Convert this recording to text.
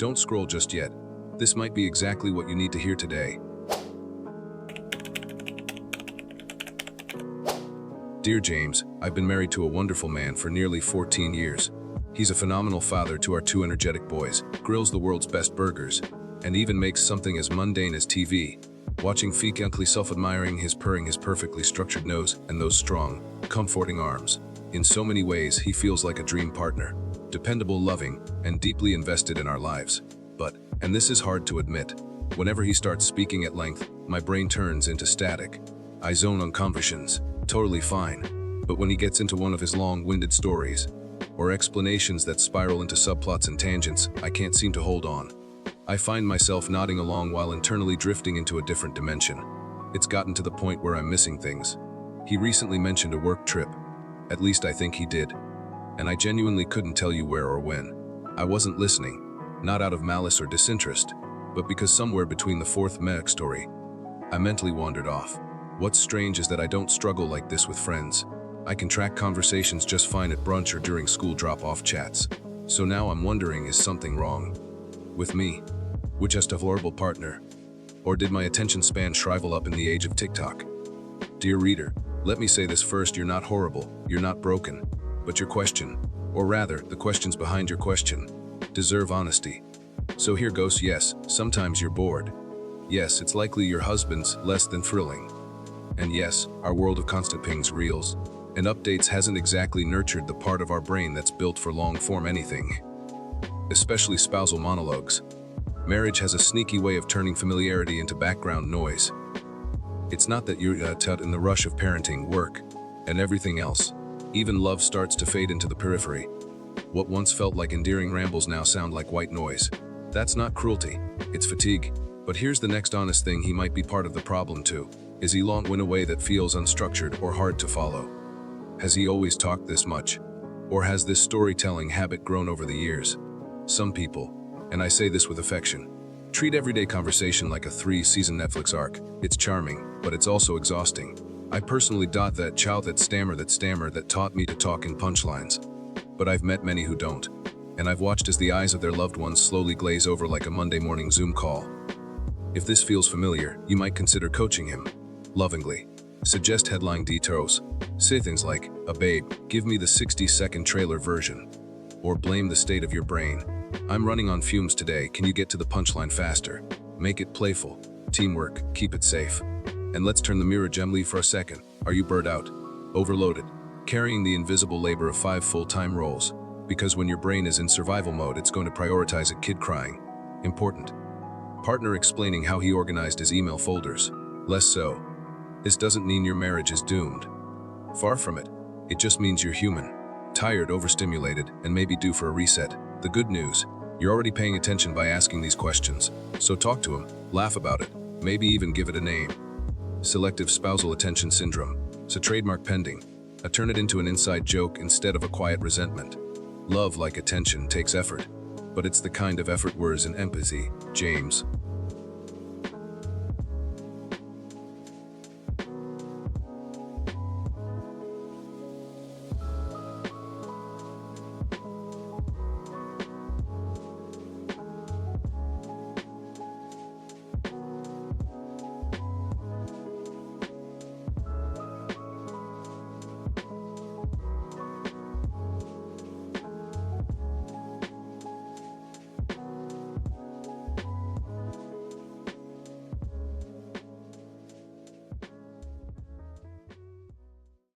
Don't scroll just yet. This might be exactly what you need to hear today. Dear James, I've been married to a wonderful man for nearly 14 years. He's a phenomenal father to our two energetic boys, grills the world's best burgers, and even makes something as mundane as TV. Watching frequently self-admiring, his purring, his perfectly structured nose, and those strong, comforting arms. In so many ways, he feels like a dream partner. Dependable, loving, and deeply invested in our lives. But, and this is hard to admit, whenever he starts speaking at length, my brain turns into static. I zone on conversations, totally fine. But when he gets into one of his long-winded stories, or explanations that spiral into subplots and tangents, I can't seem to hold on. I find myself nodding along while internally drifting into a different dimension. It's gotten to the point where I'm missing things. He recently mentioned a work trip. At least I think he did. And I genuinely couldn't tell you where or when. I wasn't listening, not out of malice or disinterest, but because somewhere between the fourth story, I mentally wandered off. What's strange is that I don't struggle like this with friends. I can track conversations just fine at brunch or during school drop-off chats. So now I'm wondering, is something wrong with me? With just a horrible partner? Or did my attention span shrivel up in the age of TikTok? Dear reader, let me say this first: you're not horrible, you're not broken, but your question, or rather, the questions behind your question, deserve honesty. So here goes. Yes, sometimes you're bored. Yes, it's likely your husband's less than thrilling. And yes, our world of constant pings, reels, and updates hasn't exactly nurtured the part of our brain that's built for long-form anything, especially spousal monologues. Marriage has a sneaky way of turning familiarity into background noise. It's not that you're out in the rush of parenting, work, and everything else. Even love starts to fade into the periphery. What once felt like endearing rambles now sound like white noise. That's not cruelty, it's fatigue. But here's the next honest thing: he might be part of the problem too. Is he long in a way that feels unstructured or hard to follow? Has he always talked this much? Or has this storytelling habit grown over the years? Some people, and I say this with affection, treat everyday conversation like a 3-season Netflix arc. It's charming, but it's also exhausting. I personally that child that stammer that taught me to talk in punchlines. But I've met many who don't, and I've watched as the eyes of their loved ones slowly glaze over like a Monday morning Zoom call. If this feels familiar, you might consider coaching him. Lovingly. Suggest headline details. Say things like, babe, give me the 60-second trailer version. Or blame the state of your brain. I'm running on fumes today, can you get to the punchline faster? Make it playful. Teamwork, keep it safe. And let's turn the mirror gently for a second. Are you burnt out? Overloaded? Carrying the invisible labor of 5 full-time roles? Because when your brain is in survival mode, it's going to prioritize a kid crying. Important. Partner explaining how he organized his email folders. Less so. This doesn't mean your marriage is doomed. Far from it. It just means you're human. Tired, overstimulated, and maybe due for a reset. The good news, you're already paying attention by asking these questions. So talk to him, laugh about it, maybe even give it a name. Selective spousal attention syndrome. It's a trademark pending. Turn it into an inside joke instead of a quiet resentment. Love, like attention, takes effort. But it's the kind of effort words and empathy, James.